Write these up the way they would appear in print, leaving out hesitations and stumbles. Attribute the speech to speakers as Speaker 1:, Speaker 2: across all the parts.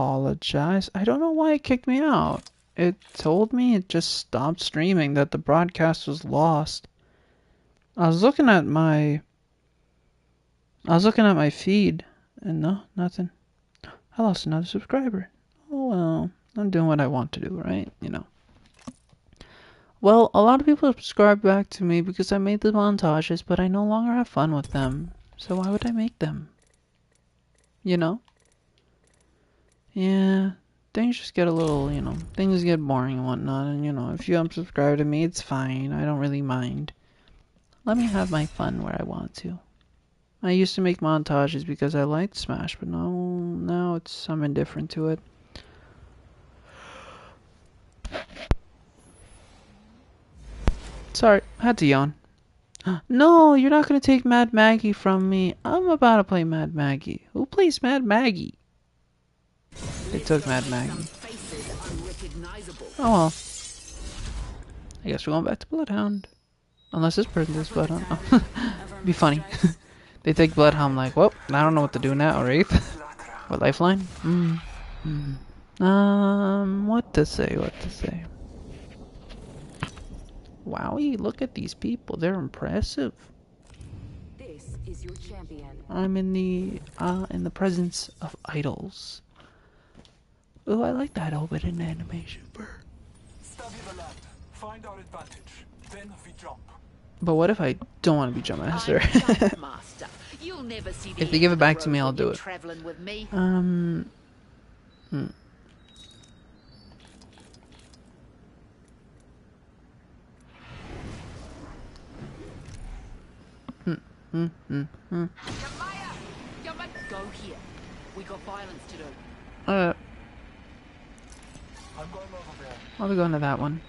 Speaker 1: apologize. I don't know why it kicked me out. It told me it just stopped streaming, that the broadcast was lost. I was looking at my feed, and no, nothing. I lost another subscriber. Oh well, I'm doing what I want to do, right? You know. Well, a lot of people subscribe back to me because I made the montages, but I no longer have fun with them. So why would I make them? You know? Yeah, things just get a little, you know, things get boring and whatnot, and you know, if you unsubscribe to me, it's fine. I don't really mind. Let me have my fun where I want to. I used to make montages because I liked Smash, but now I'm indifferent to it. Sorry, I had to yawn. No, you're not gonna take Mad Maggie from me. I'm about to play Mad Maggie. Who plays Mad Maggie? They took Mad Maggie. Oh well. I guess we're going back to Bloodhound. Unless this person does Bloodhound. Oh. Be funny. They take Bloodhound like, well, I don't know what to do now, Wraith. What, Lifeline? What to say? Wowie, look at these people. They're impressive.
Speaker 2: This is your champion.
Speaker 1: I'm in the presence of idols. Oh, I like that opening animation.
Speaker 3: Study the land. Find our advantage. Then we jump.
Speaker 1: But what if I don't want to be Jump Master?
Speaker 2: You'll never see
Speaker 1: If they give it back to me, I'll do it.
Speaker 2: With me. Go here. We got violence to do.
Speaker 3: I'm going over there.
Speaker 1: I'll be going to that one.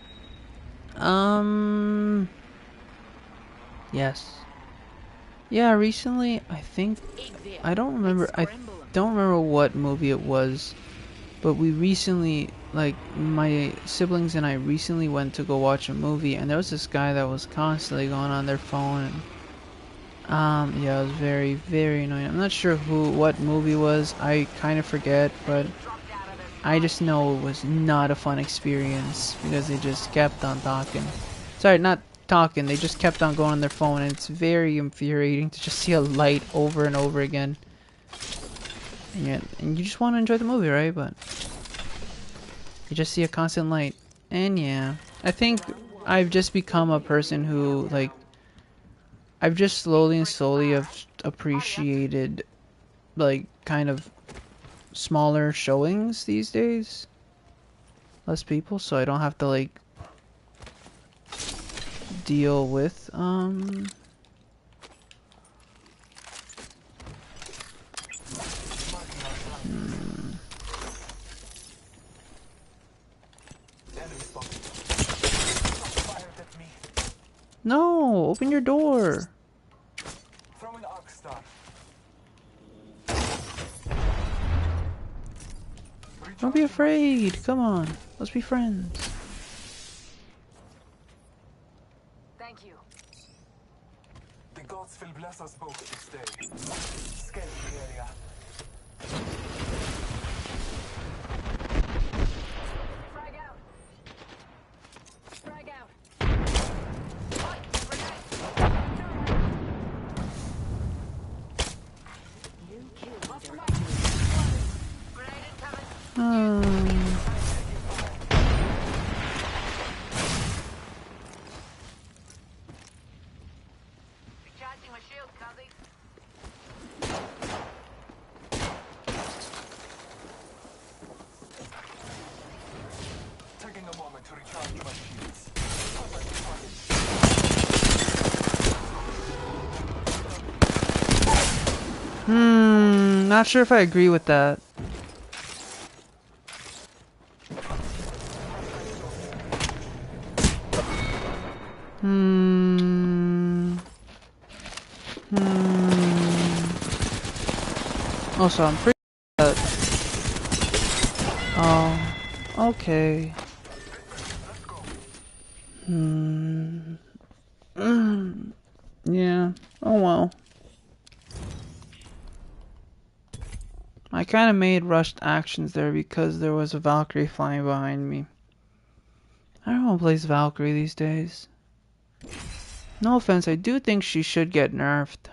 Speaker 1: Yes. Yeah, recently, I don't remember what movie it was, but we recently, like, my siblings and I recently went to go watch a movie, and there was this guy that was constantly going on their phone, and, yeah, it was very, very annoying. I'm not sure what movie it was, I kind of forget, but I just know it was not a fun experience, because they just kept on talking. Sorry, not talking, they just kept on going on their phone, and it's very infuriating to just see a light over and over again. And you just want to enjoy the movie, right? But you just see a constant light. And yeah, I think I've just become a person who, like, I've just slowly have appreciated, like, kind of smaller showings these days. Less people, so I don't have to, like, deal with, No! Open your door!
Speaker 3: Throwing arc star.
Speaker 1: Don't be afraid! Come on! Let's be friends!
Speaker 2: Thank you.
Speaker 3: The gods will bless us both this day. Scale the area.
Speaker 2: Frag out. Frag out. Recharging my shield, Cuzzy.
Speaker 3: Taking a moment to recharge my shields.
Speaker 1: Not sure if I agree with that. Also, I'm pretty sure that... Oh, okay. Yeah, oh well. I kind of made rushed actions there because there was a Valkyrie flying behind me. I don't want to play Valkyrie these days. No offense, I do think she should get nerfed.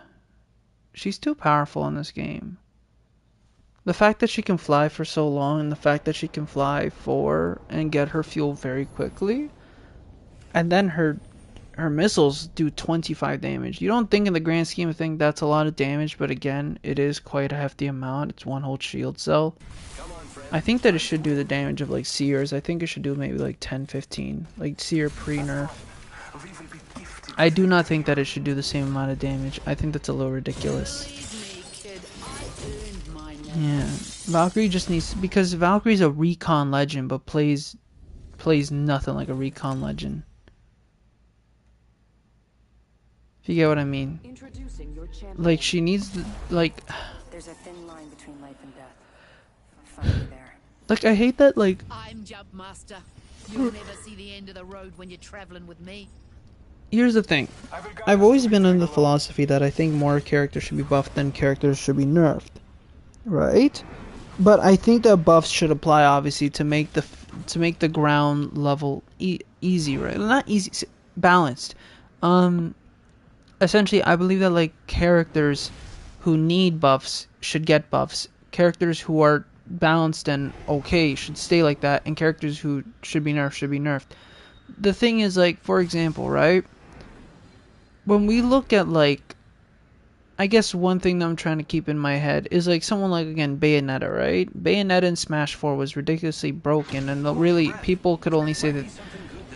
Speaker 1: She's too powerful in this game. The fact that she can fly for so long, and the fact that she can fly for and get her fuel very quickly, and then her missiles do 25 damage. You don't think in the grand scheme of things that's a lot of damage, but again, it is quite a hefty amount. It's one whole shield cell. I think that it should do the damage of like Seers. I think it should do maybe like 10, 15, like Seer pre-nerf. I do not think that it should do the same amount of damage. I think that's a little ridiculous. Yeah, Valkyrie just needs, because Valkyrie's a recon legend, but plays nothing like a recon legend. If you get what I mean. Like, she needs the, like,
Speaker 4: there's a thin line between life and death. Find me there.
Speaker 1: Like, I hate that, like,
Speaker 2: I'm Jump Master. You'll never see the end of the road when you're traveling with me.
Speaker 1: Here's the thing. I've always been under the philosophy that I think more characters should be buffed than characters should be nerfed. Right? But I think that buffs should apply, obviously, to make the ground level easy, right? Not easy, balanced. Essentially, I believe that, like, characters who need buffs should get buffs. Characters who are balanced and okay should stay like that, and characters who should be nerfed. The thing is, like, for example, right? When we look at, like, I guess one thing that I'm trying to keep in my head is, like, someone like, again, Bayonetta, right? Bayonetta in Smash 4 was ridiculously broken, and really, people could only say that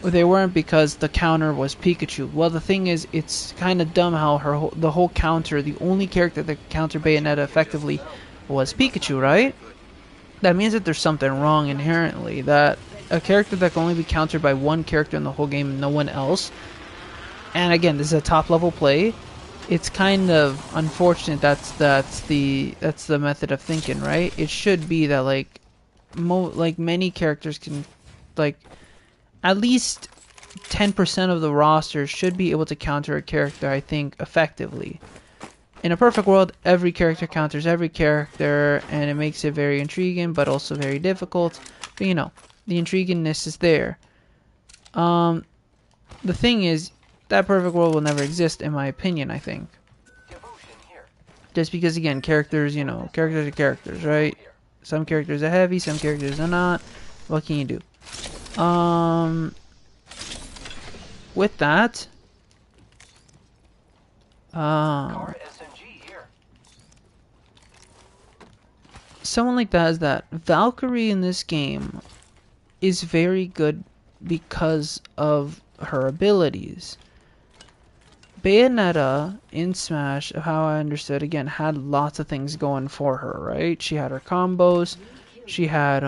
Speaker 1: they weren't because the counter was Pikachu. Well, the thing is, it's kind of dumb how the whole counter, the only character that could counter Bayonetta effectively was Pikachu, right? That means that there's something wrong inherently, that a character that can only be countered by one character in the whole game and no one else, and again, this is a top level play, it's kind of unfortunate that's the method of thinking, right? It should be that, like, many characters can, like, at least 10% of the roster should be able to counter a character, I think, effectively. In a perfect world, every character counters every character, and it makes it very intriguing, but also very difficult. But, you know, the intriguingness is there. The thing is, that perfect world will never exist, in my opinion, I think. Just because, again, characters, you know, characters are characters, right? Some characters are heavy, some characters are not. What can you do? With that, someone like that is that Valkyrie in this game is very good because of her abilities. Bayonetta in Smash, how I understood, again, had lots of things going for her, right? She had her combos, she had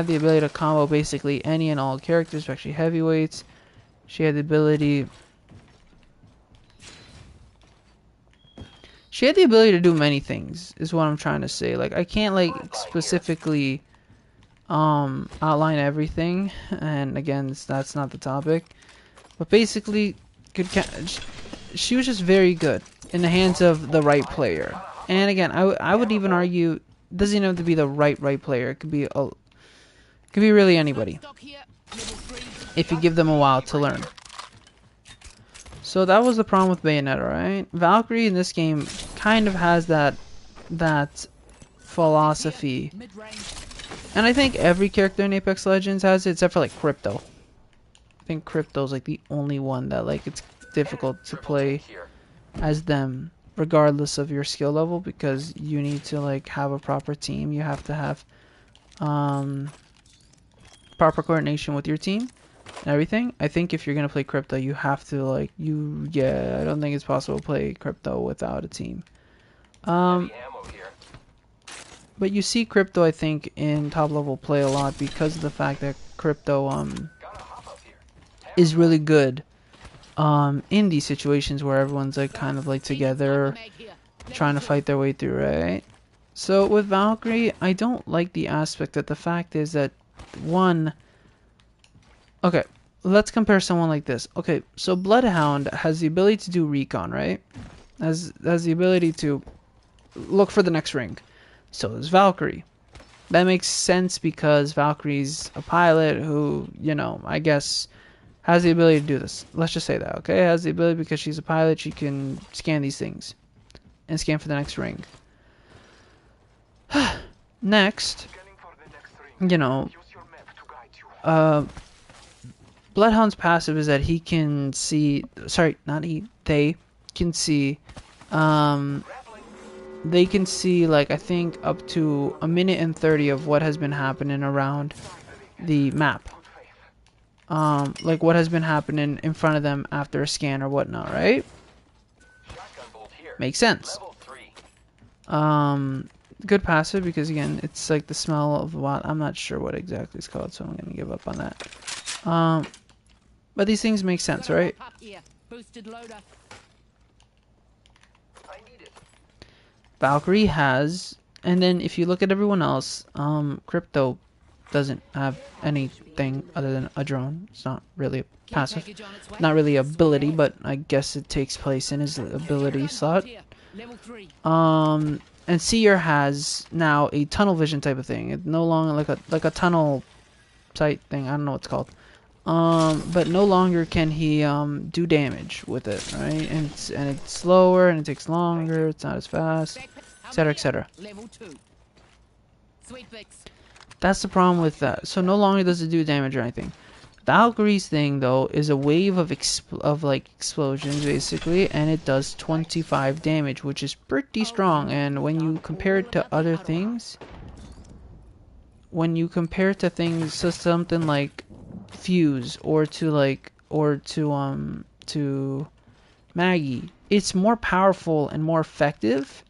Speaker 1: the ability to combo basically any and all characters, especially heavyweights. She had the ability to do many things, is what I'm trying to say. Like, I can't, like, specifically outline everything, and again, that's not the topic. But basically, she was just very good in the hands of the right player. And again, I would even argue, it doesn't even have to be the right player. It could be really anybody, if you give them a while to learn. So that was the problem with Bayonetta, right? Valkyrie in this game kind of has that philosophy, and I think every character in Apex Legends has it, except for, like, Crypto. I think Crypto's, like, the only one that, like, it's difficult to play as them, regardless of your skill level, because you need to, like, have a proper team. You have to have proper coordination with your team and everything. I think if you're gonna play Crypto, you have to, like, I don't think it's possible to play Crypto without a team. But you see Crypto, I think, in top level play a lot because of the fact that Crypto is really good in these situations where everyone's, like, kind of, like, together trying to fight their way through, right? So with Valkyrie, I don't like the aspect that the fact is that okay, let's compare someone like this. Okay, so Bloodhound has the ability to do recon, right? Has the ability to look for the next ring. So is Valkyrie. That makes sense because Valkyrie's a pilot who, you know, I guess has the ability to do this. Let's just say that, okay? Has the ability because she's a pilot. She can scan these things and scan for the next ring. Next, you know, Bloodhound's passive is that he can see. Sorry, not he. They can see. They can see, like, I think up to a minute and 30 of what has been happening around the map. Like what has been happening in front of them after a scan or whatnot, right? Makes sense. Good passive because again, it's like the smell of what I'm not sure what exactly it's called, so I'm gonna give up on that. But these things make sense, right? Valkyrie has, and then if you look at everyone else, Crypto doesn't have anything other than a drone. It's not really a passive, not really ability, but I guess it takes place in his ability slot. And Seer has now a tunnel vision type of thing. It's no longer like a tunnel type thing. I don't know what it's called. But no longer can he do damage with it, right? And it's slower and it takes longer. It's not as fast, etc., etc. That's the problem with that. So no longer does it do damage or anything. Valkyrie's thing though is a wave of explosions basically, and it does 25 damage, which is pretty strong. And when you compare it to other things, so something like Fuse or to Maggie, it's more powerful and more effective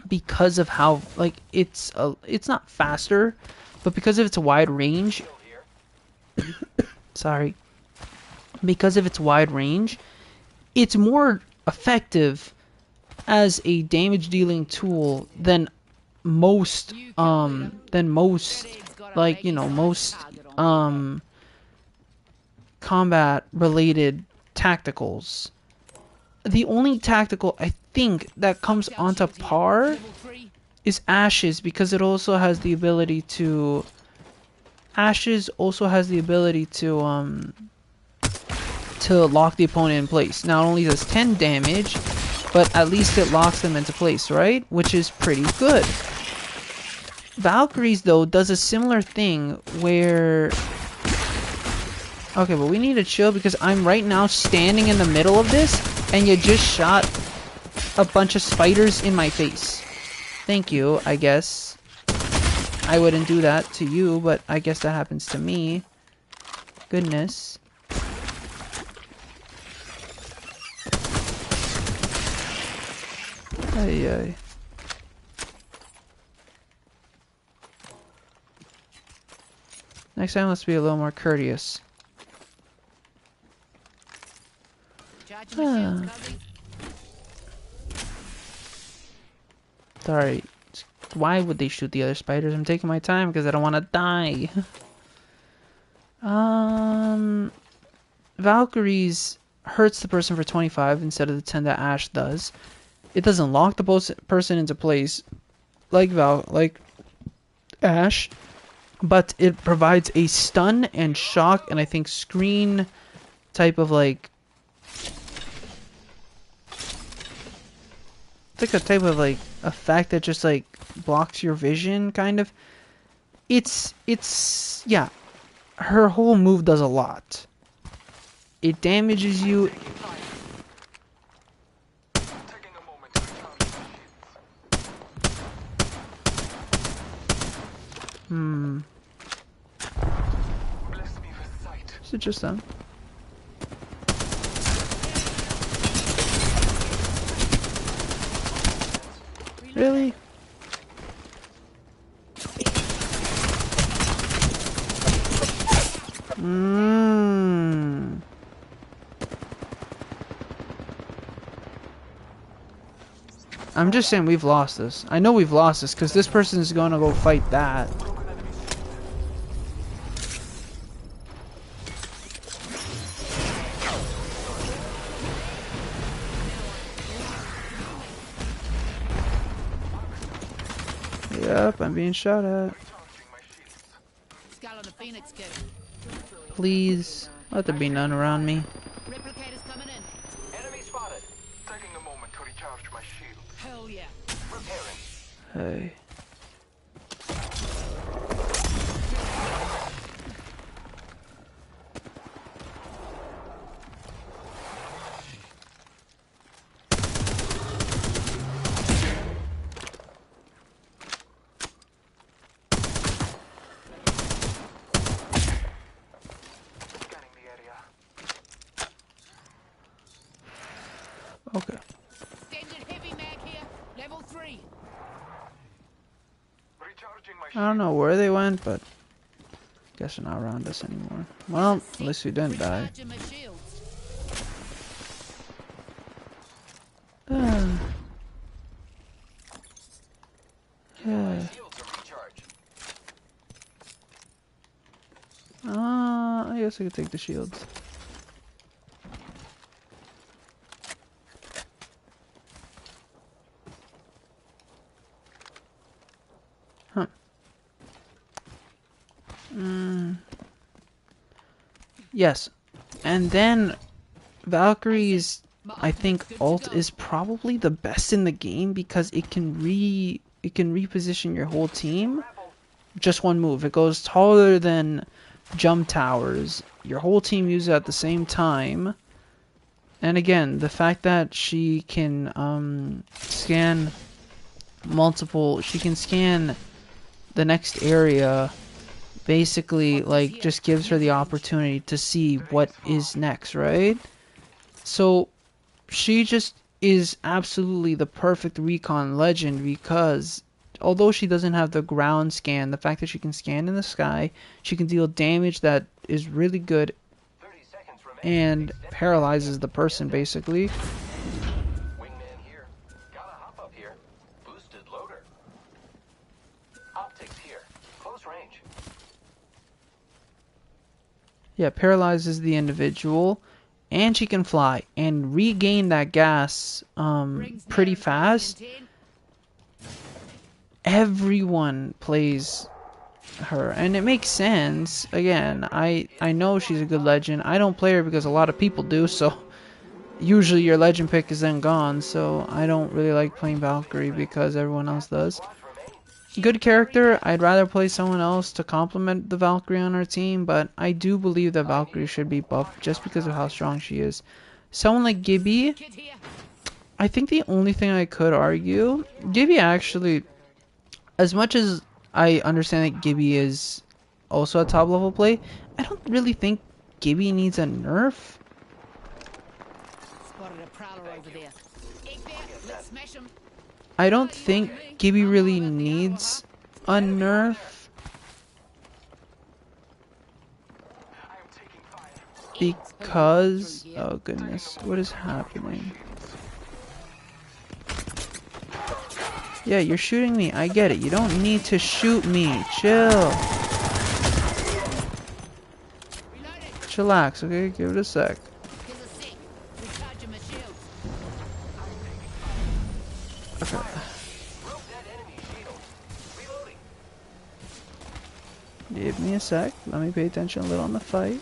Speaker 1: because of how it's not faster, but because of its wide range. Sorry. Because of its wide range, it's more effective as a damage dealing tool than most combat related tacticals. The only tactical I think that comes onto par is Ashes, because it also has the ability to lock the opponent in place. Not only does 10 damage, but at least it locks them into place, right? Which is pretty good. Valkyrie's though does a similar thing where... Okay, but we need to chill because I'm right now standing in the middle of this and you just shot a bunch of spiders in my face. Thank you, I guess. I wouldn't do that to you, but I guess that happens to me. Goodness. Ay, ay. Next time, let's be a little more courteous. Sorry. Why would they shoot the other spiders? I'm taking my time because I don't want to die. Valkyrie's hurts the person for 25 instead of the 10 that Ash does. It doesn't lock the person into place like Ash, but it provides a stun and shock and I think screen type of like... It's like a type of like effect that just like blocks your vision, kind of. It's yeah, her whole move does a lot. It damages you. Is it just them? Really? I'm just saying we've lost this. I know we've lost this because this person is going to go fight that. up. I'm being shot at.
Speaker 2: Skull on the Phoenix kit.
Speaker 1: Please, let there be none around me.
Speaker 2: Replicators coming in.
Speaker 3: Enemy spotted. Taking a moment to recharge my shield.
Speaker 2: Hell yeah.
Speaker 3: Repairing.
Speaker 1: Hey.
Speaker 3: Scanning the area.
Speaker 1: Okay.
Speaker 2: Extended heavy mag here. Level 3.
Speaker 3: Recharging my
Speaker 1: I
Speaker 3: shield.
Speaker 1: don't know where they went, but guess they're not around us anymore. Well, at least we didn't die.
Speaker 2: Recharging my shields.
Speaker 1: Yeah.
Speaker 3: Shields are recharged.
Speaker 1: I guess I could take the shields. Huh. Yes. And then Valkyrie's, I think, ult is probably the best in the game because it can reposition your whole team. Just one move. It goes taller than jump towers. Your whole team uses it at the same time. And again, the fact that she can scan multiple, she can scan the next area, basically like just gives her the opportunity to see what is next, right? So she just is absolutely the perfect recon legend because although she doesn't have the ground scan, the fact that she can scan in the sky, she can deal damage that is really good
Speaker 3: 30 seconds remaining.
Speaker 1: and paralyzes the person basically.
Speaker 3: Wingman here. Gotta hop up here. Boosted loader. Optics here. Close range.
Speaker 1: Yeah, paralyzes the individual, and she can fly and regain that gas pretty fast. Everyone plays her, and it makes sense. Again, I know she's a good legend. I don't play her because a lot of people do, so usually your legend pick is then gone, so I don't really like playing Valkyrie because everyone else does. Good character. I'd rather play someone else to complement the Valkyrie on our team, but I do believe that Valkyrie should be buffed just because of how strong she is. Someone like Gibby, I think the only thing I could argue, Gibby actually, as much as I understand that Gibby is also a top level play, I don't really think Gibby needs a nerf.
Speaker 2: Spotted a prowler over there. Egg there. Let's smash him.
Speaker 1: I don't think Gibby really needs a nerf.
Speaker 3: I am taking fire.
Speaker 1: Because, oh goodness, what is happening? Yeah, you're shooting me. I get it. You don't need to shoot me. Chill. Chillax, okay? Give it a sec.
Speaker 2: Here's a sec. Recharging my shields.
Speaker 1: Okay.
Speaker 3: Broke that enemy shield. Reloading.
Speaker 1: Give me a sec. Let me pay attention a little on the fight.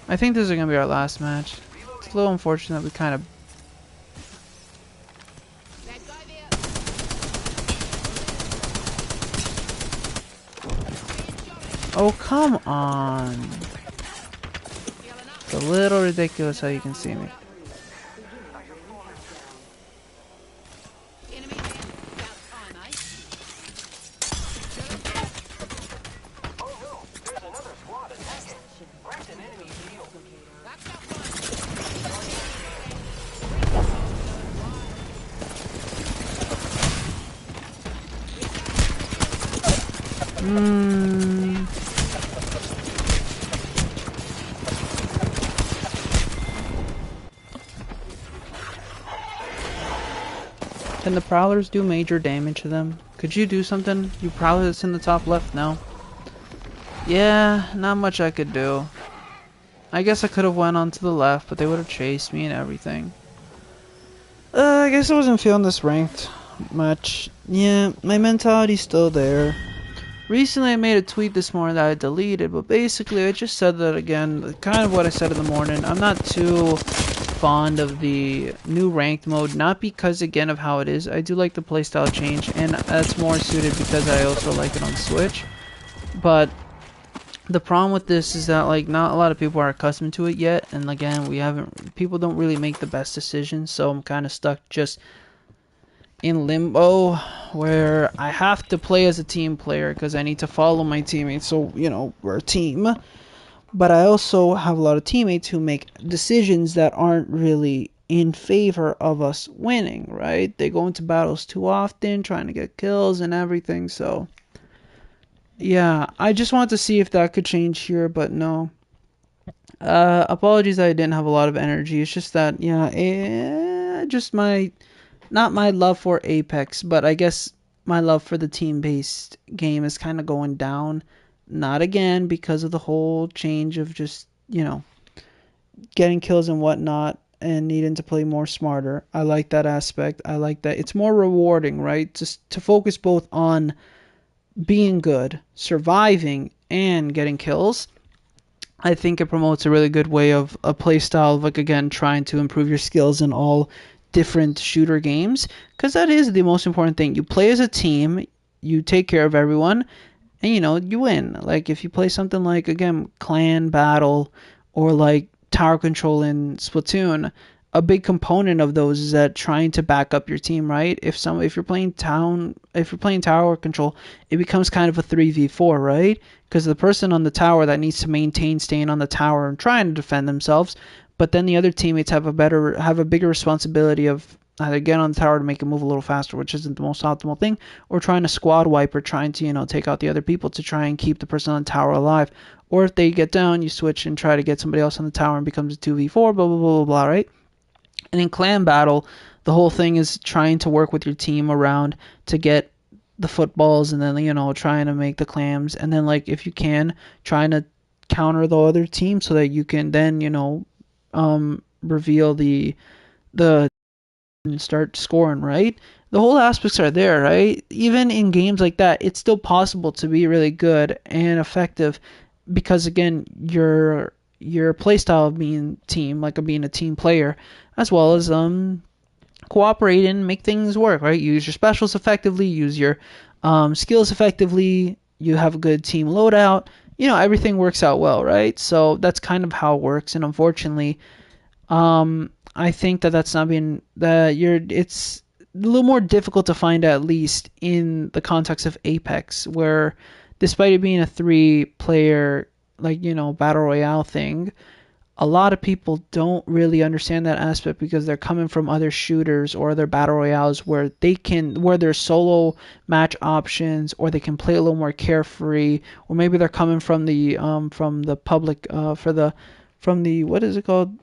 Speaker 1: I think this is going to be our last match. It's a little unfortunate that we kind of...
Speaker 2: That guy there.
Speaker 1: Oh, come on. It's a little ridiculous how you can see me.
Speaker 2: Enemy there. About time, eh?
Speaker 3: Oh no, there's another squad attacking. Wrecked an enemy shield.
Speaker 2: That's not
Speaker 1: Can the Prowlers do major damage to them? Could you do something? You Prowler that's in the top left now. Yeah, not much I could do. I guess I could have went on to the left, but they would have chased me and everything. I guess I wasn't feeling this ranked. much. Yeah, my mentality's still there. Recently, I made a tweet this morning that I deleted, but basically, I just said that again, kind of what I said in the morning. I'm not too fond of the new ranked mode, not because, again, of how it is. I do like the playstyle change, and that's more suited because I also like it on Switch. But the problem with this is that, like, not a lot of people are accustomed to it yet, and again, people don't really make the best decisions, so I'm kind of stuck just in limbo where I have to play as a team player because I need to follow my teammates, so we're a team. But I also have a lot of teammates who make decisions that aren't really in favor of us winning, right? They go into battles too often trying to get kills and everything. So yeah, I just want to see if that could change here, but no. Apologies that I didn't have a lot of energy. It's just that, just not my love for Apex, but I guess my love for the team-based game is kind of going down. Not again because of the whole change of just, getting kills and whatnot and needing to play more smarter. I like that aspect. I like that. It's more rewarding, right? Just to focus both on being good, surviving, and getting kills. I think it promotes a really good way of a play style of, like, again, trying to improve your skills in all different shooter games, because that is the most important thing. You play as a team, you take care of everyone, and you win. Like if you play something like, again, clan battle or like tower control in Splatoon, a big component of those is that trying to back up your team, right? If you're playing tower control, it becomes kind of a 3v4, right? Because the person on the tower that needs to maintain staying on the tower and trying to defend themselves, but then the other teammates have a bigger responsibility of either get on the tower to make it move a little faster, which isn't the most optimal thing, or trying to squad wipe or trying to, take out the other people to try and keep the person on the tower alive. Or if they get down, you switch and try to get somebody else on the tower and becomes a 2v4, blah, blah, blah, blah, blah, right? And in clan battle, the whole thing is trying to work with your team around to get the footballs and then, trying to make the clams. And then, like, if you can, trying to counter the other team so that you can then, reveal the and start scoring, right? The whole aspects are there, right? Even in games like that, it's still possible to be really good and effective because, again, your playstyle of being team, like being a team player, as well as cooperate and make things work, right? Use your specials effectively, use your skills effectively, you have a good team loadout, everything works out well, right? So that's kind of how it works, and unfortunately, I think that's not being it's a little more difficult to find, at least in the context of Apex, where despite it being a 3-player battle royale thing, a lot of people don't really understand that aspect because they're coming from other shooters or other battle royales where there's solo match options, or they can play a little more carefree, or maybe they're coming from the public from the what is it called,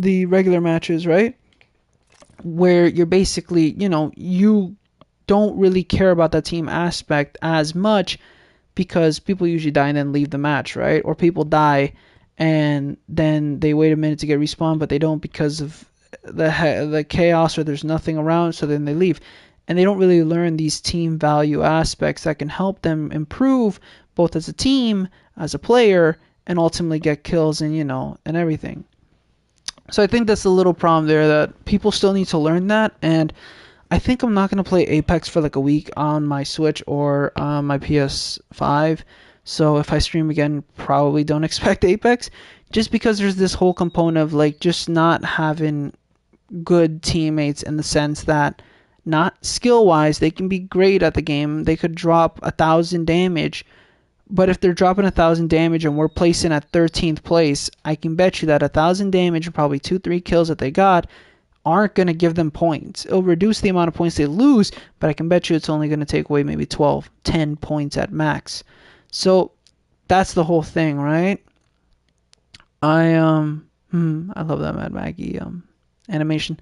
Speaker 1: the regular matches, right? Where you're basically, you don't really care about that team aspect as much because people usually die and then leave the match, right? Or people die and then they wait a minute to get respawned, but they don't because of the chaos, or there's nothing around, so then they leave. And they don't really learn these team value aspects that can help them improve both as a team, as a player, and ultimately get kills and, and everything. So I think that's a little problem there, that people still need to learn that, and I think I'm not going to play Apex for like a week on my Switch or my PS5. So if I stream again, probably don't expect Apex, just because there's this whole component of like just not having good teammates, in the sense that not skill-wise, they can be great at the game. They could drop 1,000 damage, but if they're dropping 1,000 damage and we're placing at 13th place, I can bet you that 1,000 damage and probably 2-3 kills that they got aren't going to give them points. It'll reduce the amount of points they lose, but I can bet you it's only going to take away maybe 12, 10 points at max. So that's the whole thing, right? I love that Mad Maggie animation.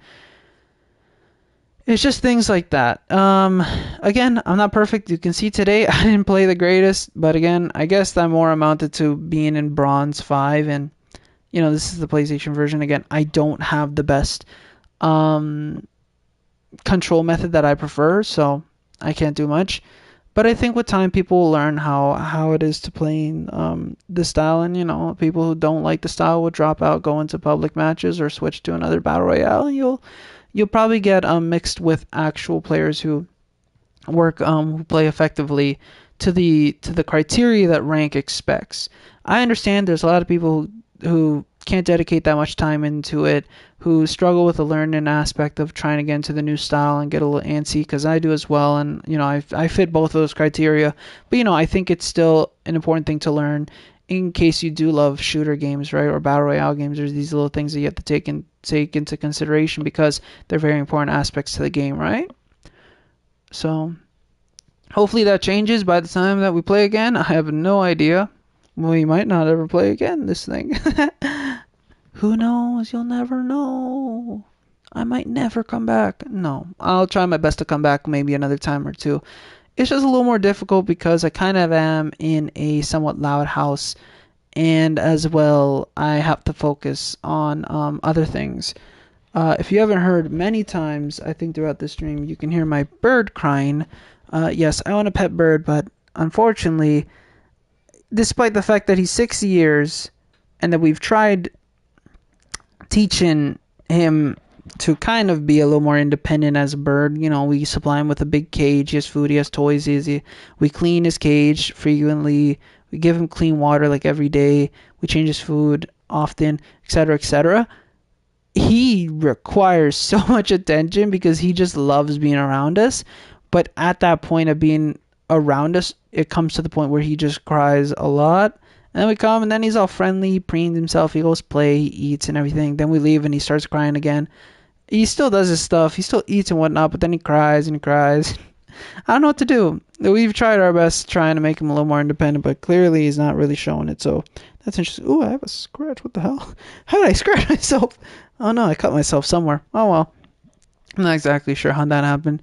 Speaker 1: It's just things like that. Again, I'm not perfect. You can see today I didn't play the greatest, but again, I guess that more amounted to being in Bronze 5, and this is the PlayStation version. Again, I don't have the best control method that I prefer, so I can't do much. But I think with time, people will learn how it is to playing the style, and people who don't like the style will drop out, go into public matches, or switch to another battle royale, and you'll probably get mixed with actual players who who play effectively to the criteria that rank expects. I understand there's a lot of people who can't dedicate that much time into it, who struggle with the learning aspect of trying to get into the new style and get a little antsy, because I do as well, and I fit both of those criteria. But I think it's still an important thing to learn in case you do love shooter games, right, or battle royale games. There's these little things that you have to take into consideration because they're very important aspects to the game, right? So hopefully that changes by the time that we play again. I have no idea. We might not ever play again, this thing. Who knows? You'll never know. I might never come back. No, I'll try my best to come back maybe another time or two. It's just a little more difficult because I kind of am in a somewhat loud house, and as well, I have to focus on other things. If you haven't heard many times, I think throughout this stream, you can hear my bird crying. Yes, I want a pet bird, but unfortunately, despite the fact that he's 6 years and that we've tried teaching him to kind of be a little more independent as a bird, we supply him with a big cage, he has food, he has toys, we clean his cage frequently, we give him clean water like every day, we change his food often, etc., etc. He requires so much attention because he just loves being around us, but at that point of being around us, it comes to the point where he just cries a lot. And then we come, and then he's all friendly, he preens himself, he goes play, he eats and everything. Then we leave, and he starts crying again. He still does his stuff, he still eats and whatnot, but then he cries and he cries. I don't know what to do. We've tried our best trying to make him a little more independent, but clearly he's not really showing it, so that's interesting. Ooh, I have a scratch. What the hell? How did I scratch myself? Oh no, I cut myself somewhere. Oh well. I'm not exactly sure how that happened.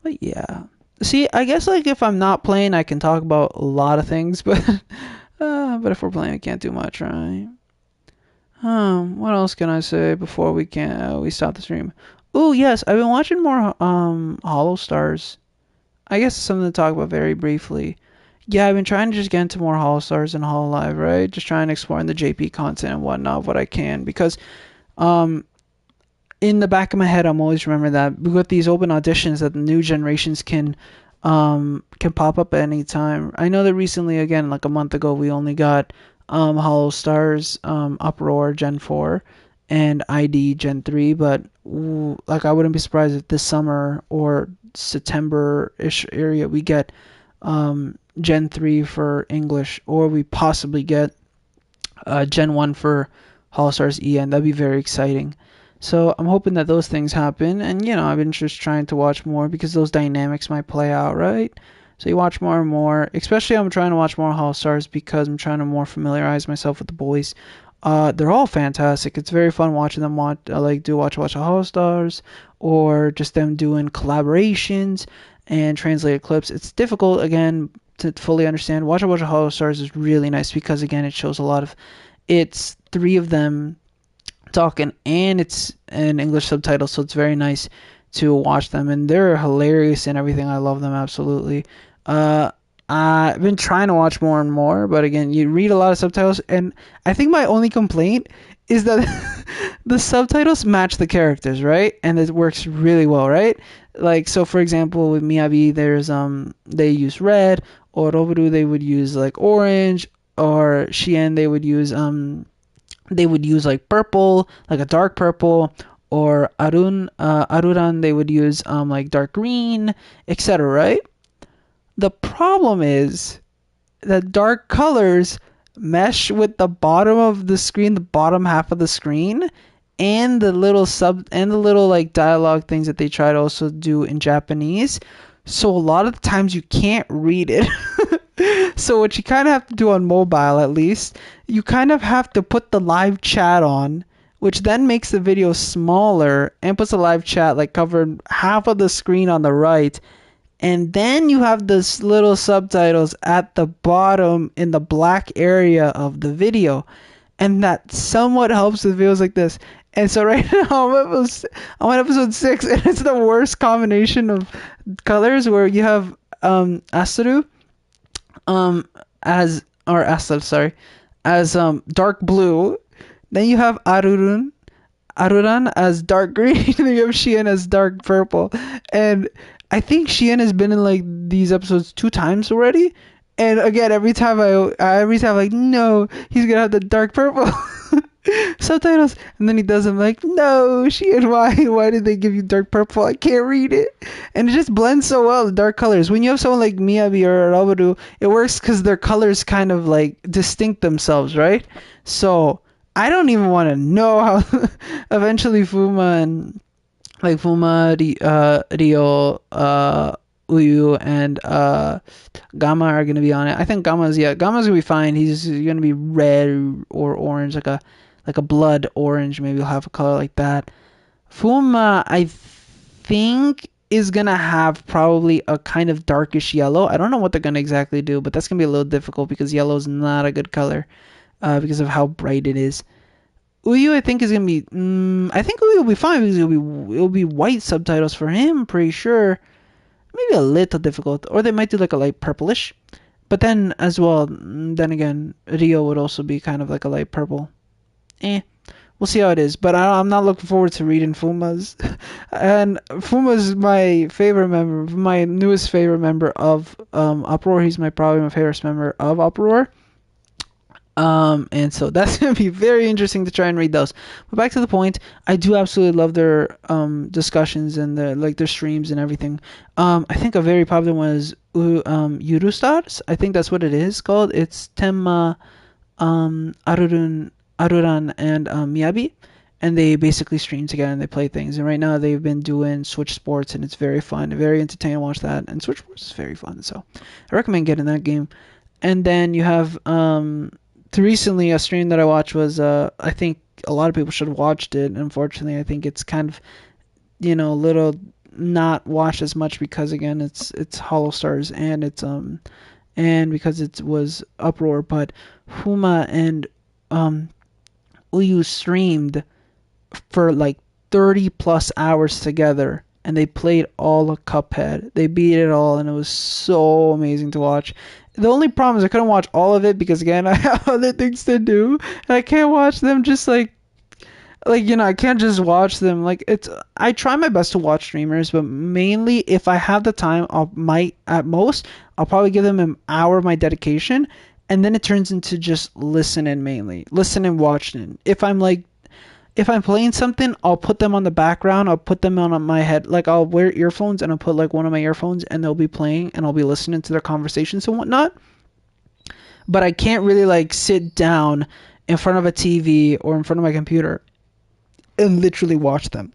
Speaker 1: But yeah. See, I guess if I'm not playing, I can talk about a lot of things, but if we're playing, I can't do much, right? What else can I say before we stop the stream? Oh yes, I've been watching more Hollow Stars. I guess it's something to talk about very briefly. Yeah, I've been trying to just get into more Hollow Stars and Hololive, right? Just trying to explore the JP content and whatnot, what I can, because in the back of my head, I'm always remembering that with these open auditions that the new generations can pop up at any time. I know that recently, again, like a month ago, we only got Hollow Stars, Uproar Gen 4, and ID Gen 3, but I wouldn't be surprised if this summer or September-ish area we get Gen 3 for English, or we possibly get Gen 1 for Hollow Stars EN. That'd be very exciting. So I'm hoping that those things happen, and I've been just trying to watch more because those dynamics might play out, right? So you watch more and more. Especially I'm trying to watch more Hollow Stars because I'm trying to more familiarize myself with the boys. They're all fantastic. It's very fun watching them watch Hollow Stars, or just them doing collaborations and translated clips. It's difficult again to fully understand. Watch Hollow Stars is really nice because again it shows a lot of. It's three of them talking, and it's an English subtitle, so it's very nice to watch them, and they're hilarious and everything. I love them absolutely. I've been trying to watch more and more, but again, you read a lot of subtitles, and I think my only complaint is that the subtitles match the characters, right? And it works really well, right? So for example, with Miyabi, there's they use red, or Roboru they would use orange, or Shien they would use purple, like a dark purple, or Aruran they would use dark green, etc., right? The problem is that dark colors mesh with the bottom of the screen, the bottom half of the screen, and the little dialogue things that they try to also do in Japanese. So a lot of the times you can't read it. So what you kind of have to do on mobile, at least, you kind of have to put the live chat on, which then makes the video smaller and puts the live chat covering half of the screen on the right. And then you have this little subtitles at the bottom in the black area of the video. And that somewhat helps with videos like this. And so right now I'm on episode 6, and it's the worst combination of colors where you have Asaru as or Asal, sorry, as dark blue. Then you have Aruran as dark green, and then you have Shien as dark purple. And I think Shien has been in like these episodes 2 times already. And again, every time I'm like, no, he's gonna have the dark purple subtitles, and then he does. I'm like, no, Shien, why did they give you dark purple? I can't read it, and it just blends so well, the dark colors. When you have someone like Miyabi or Rabaru, it works because their colors kind of like distinct themselves, right? So I don't even want to know how eventually Fuma and like Rio, Uyu, and Gamma are gonna be on it. I think Gamma's gonna be fine. He's gonna be red or orange, like a blood orange. Maybe he'll have a color like that. Fuma, I think, is gonna have probably a kind of darkish yellow. I don't know what they're gonna exactly do, but that's gonna be a little difficult because yellow is not a good color because of how bright it is. Uyu, I think, is gonna be. I think Uyu will be fine because it'll be white subtitles for him. I'm pretty sure. Maybe a little difficult, or they might do like a light purplish. But then as well, then again, Rio would also be kind of like a light purple. We'll see how it is. But I'm not looking forward to reading Fuma's. And Fuma's my favorite member, my newest favorite member of Uproar. He's probably my favorite member of Uproar. And so that's going to be very interesting to try and read those. But back to the point, I do absolutely love their discussions and their streams and everything. I think a very popular one is Eurostars. I think that's what it is called. It's Tenma, Aruran, and Miyabi. And they basically stream together and they play things. And right now they've been doing Switch Sports, and it's very fun, very entertaining to watch that. And Switch Sports is very fun, so I recommend getting that game. And then you have recently a stream that I watched was I think a lot of people should have watched it. Unfortunately, I think it's kind of a little not watched as much because again it's Hollow Stars and it's and because it was Uproar. But Huma and Uyu streamed for like 30 plus hours together, and they played all of Cuphead. They beat it all, and it was so amazing to watch. The only problem is I couldn't watch all of it because again I have other things to do, and I can't watch them just like I can't just watch them I try my best to watch streamers, but mainly if I have the time I'll probably give them an hour of my dedication, and then it turns into just listening, mainly listening, watching. If I'm playing something, I'll put them on the background. I'll put them on my head. I'll wear earphones and I'll put one of my earphones and they'll be playing and I'll be listening to their conversations and whatnot. But I can't really sit down in front of a TV or in front of my computer and literally watch them.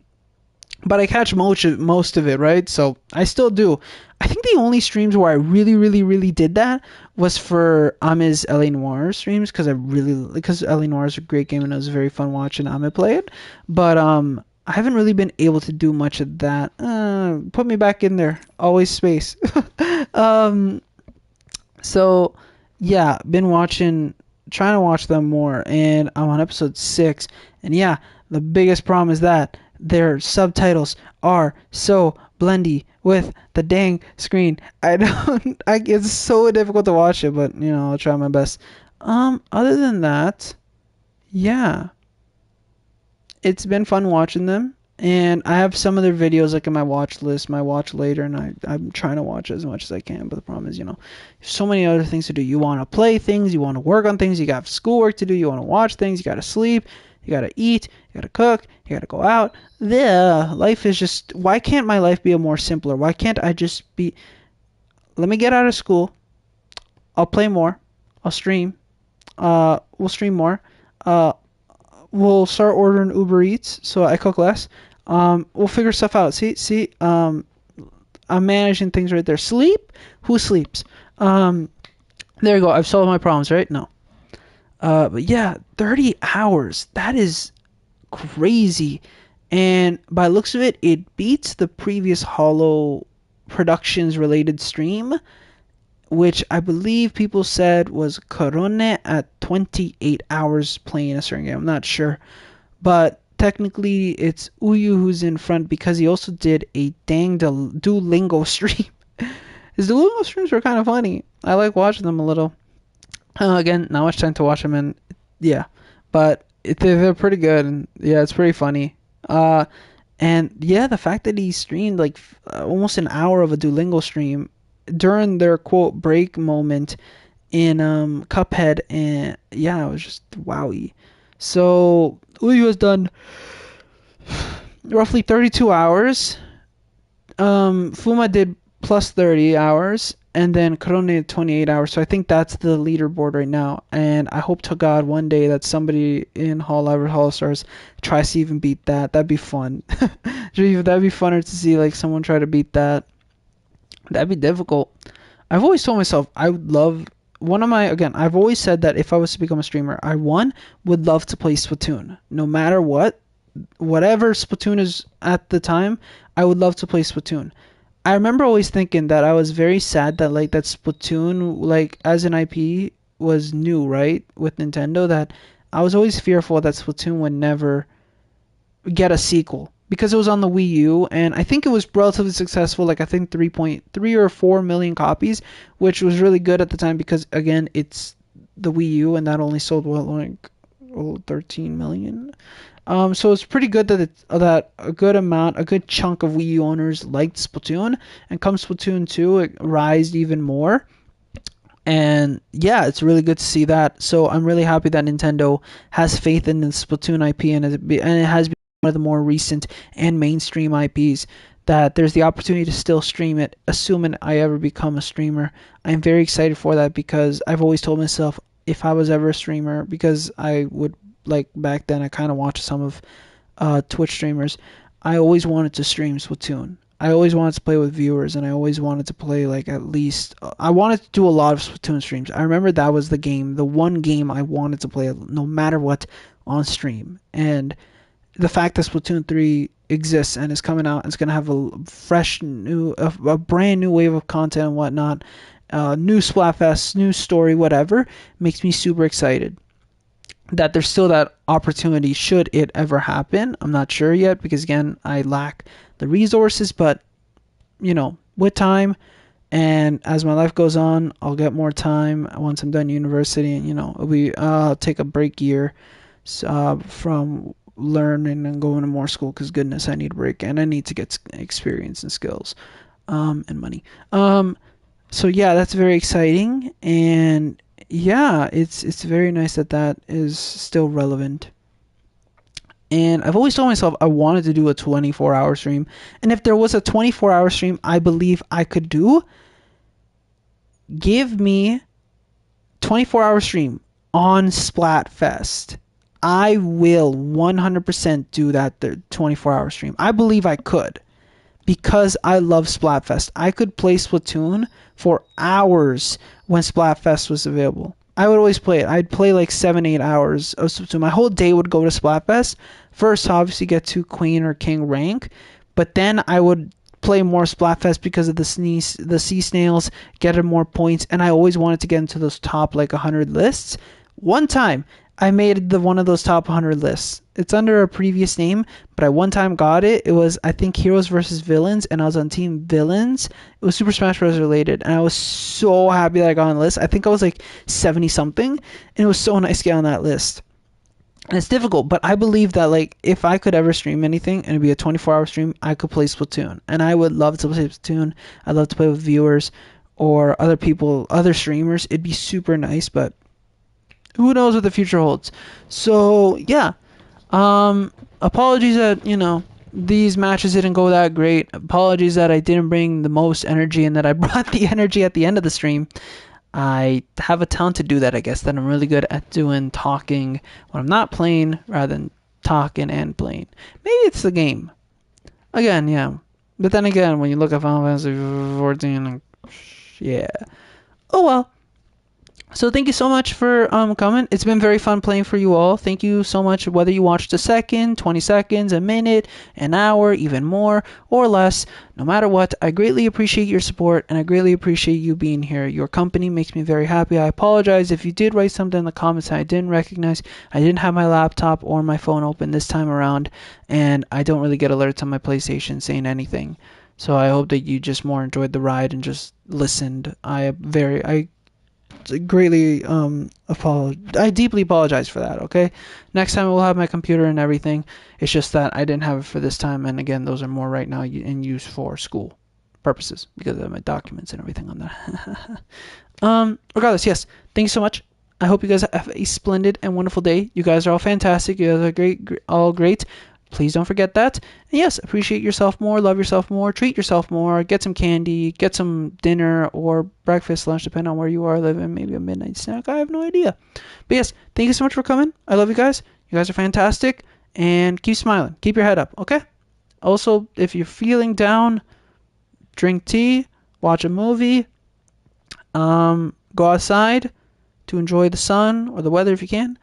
Speaker 1: But I catch most of it, right? So I still do. I think the only streams where I really, really, really did that was for Ame's LA Noire streams because LA Noire is a great game and it was very fun watching Ame play it. But I haven't really been able to do much of that. Put me back in there. Always space. So yeah, trying to watch them more, and I'm on episode 6. And yeah, the biggest problem is that their subtitles are so blendy with the dang screen. It's so difficult to watch it, but I'll try my best. Other than that, yeah, it's been fun watching them, and I have some of their videos in my watch list, my watch later, and I'm trying to watch as much as I can. But the problem is, so many other things to do. You want to play things, you want to work on things, you got schoolwork to do, you want to watch things, you got to sleep, you got to eat, you got to cook, you got to go out. Life is just, why can't my life be a more simpler? Why can't I just be, let me get out of school, I'll play more, I'll stream, we'll stream more, we'll start ordering Uber Eats so I cook less, we'll figure stuff out. See, I'm managing things right there. Sleep? Who sleeps? There you go, I've solved my problems, right? No. But yeah, 30 hours. That is crazy. And by the looks of it, it beats the previous Hollow Productions related stream, which I believe people said was Corone at 28 hours playing a certain game. I'm not sure. But technically it's Uyu who's in front because he also did a dang Duolingo stream. His Duolingo streams were kind of funny. I like watching them a little. Again, not much time to watch them, and yeah, but they're pretty good, and yeah, it's pretty funny. And yeah, the fact that he streamed like almost an hour of a Duolingo stream during their quote break moment in Cuphead, and yeah, it was just wowie. So Uyu has done roughly 32 hours. Fuma did plus 30 hours, and then Corone did 28 hours. So I think that's the leaderboard right now. And I hope to God one day that somebody in Hall Ever Hall Stars tries to even beat that. That'd be fun. That'd be funner to see like someone try to beat that. That'd be difficult. I've always told myself I would love I've always said that if I was to become a streamer, I would love to play Splatoon. No matter whatever Splatoon is at the time, I would love to play Splatoon. I remember always thinking that I was very sad that like that Splatoon like as an IP was new, right? With Nintendo, that I was always fearful that Splatoon would never get a sequel because it was on the Wii U, and I think it was relatively successful, like I think 3.3 or 4 million copies, which was really good at the time because again, it's the Wii U and that only sold 13 million. So it's pretty good that a good chunk of Wii U owners liked Splatoon, and come Splatoon 2, it rised even more. And yeah, it's really good to see that. So I'm really happy that Nintendo has faith in the Splatoon IP, and it has been one of the more recent and mainstream IPs that there's the opportunity to still stream it, assuming I ever become a streamer. I'm very excited for that because I've always told myself if I was ever a streamer, because I would, like back then I kind of watched some of Twitch streamers, I always wanted to stream Splatoon. I always wanted to play with viewers, and I always wanted to play like at least I wanted to do a lot of Splatoon streams. I remember that was the one game I wanted to play no matter what on stream. And the fact that Splatoon 3 exists and is coming out and it's going to have a brand new wave of content and whatnot, new Splatfest, new story, whatever, makes me super excited that there's still that opportunity should it ever happen. I'm not sure yet because again, I lack the resources, but with time and as my life goes on, I'll get more time once I'm done university, and I'll take a break year from learning and going to more school because goodness, I need a break and I need to get experience and skills and money. So yeah, that's very exciting, and yeah, it's very nice that is still relevant. And I've always told myself I wanted to do a 24-hour stream, and if there was a 24-hour stream I believe I could do, give me 24-hour stream on Splatfest. I will 100% do that 24-hour stream. I believe I could because I love Splatfest. I could play Splatoon for hours when Splatfest was available. I would always play it. I'd play like 7-8 hours of Splatoon. My whole day would go to Splatfest. First, obviously, get to Queen or King rank, but then I would play more Splatfest because of the sea snails, get more points, and I always wanted to get into those top like 100 lists. One time, I made one of those top 100 lists. It's under a previous name, but I one time got it. It was, I think, Heroes versus Villains, and I was on Team Villains. It was Super Smash Bros. Related, and I was so happy that I got on the list. I think I was like 70-something, and it was so nice to get on that list. And it's difficult, but I believe that like if I could ever stream anything and it'd be a 24-hour stream, I could play Splatoon. And I would love to play Splatoon. I'd love to play with viewers or other people, other streamers. It'd be super nice, but who knows what the future holds. So yeah, apologies that these matches didn't go that great. Apologies that I didn't bring the most energy and that I brought the energy at the end of the stream. I have a talent to do that, I guess, that I'm really good at doing talking when I'm not playing rather than talking and playing. Maybe it's the game. Again, yeah. But then again, when you look at Final Fantasy 14, yeah. Oh well. So thank you so much for coming. It's been very fun playing for you all. Thank you so much, whether you watched a second, 20 seconds, a minute, an hour, even more or less. No matter what, I greatly appreciate your support and I greatly appreciate you being here. Your company makes me very happy. I apologize if you did write something in the comments that I didn't recognize. I didn't have my laptop or my phone open this time around, and I don't really get alerts on my PlayStation saying anything. So I hope that you just more enjoyed the ride and just listened. I greatly I deeply apologize for that. Okay, next time we'll have my computer and everything. It's just that I didn't have it for this time, and again, those are more right now in use for school purposes because of my documents and everything on that. Regardless, yes, thanks so much. I hope you guys have a splendid and wonderful day. You guys are all fantastic. You guys are all great. Please don't forget that. And yes, appreciate yourself more, love yourself more, treat yourself more, get some candy, get some dinner or breakfast, lunch, depending on where you are living, maybe a midnight snack. I have no idea. But yes, thank you so much for coming. I love you guys. You guys are fantastic. And keep smiling. Keep your head up, okay? Also, if you're feeling down, drink tea, watch a movie, go outside to enjoy the sun or the weather if you can.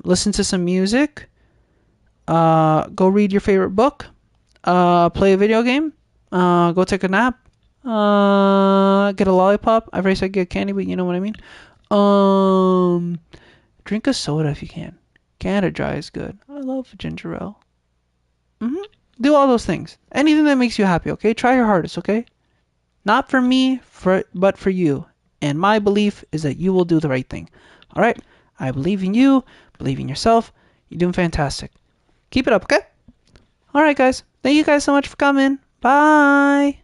Speaker 1: Listen to some music. Go read your favorite book, play a video game, go take a nap, get a lollipop. I've already said get candy, but you know what I mean. Drink a soda if you can. Canada Dry is good. I love ginger ale. Do all those things. Anything that makes you happy, okay? Try your hardest, okay? Not for me, but for you. And my belief is that you will do the right thing. All right? I believe in you. Believe in yourself. You're doing fantastic. Keep it up, okay? All right, guys. Thank you guys so much for coming. Bye.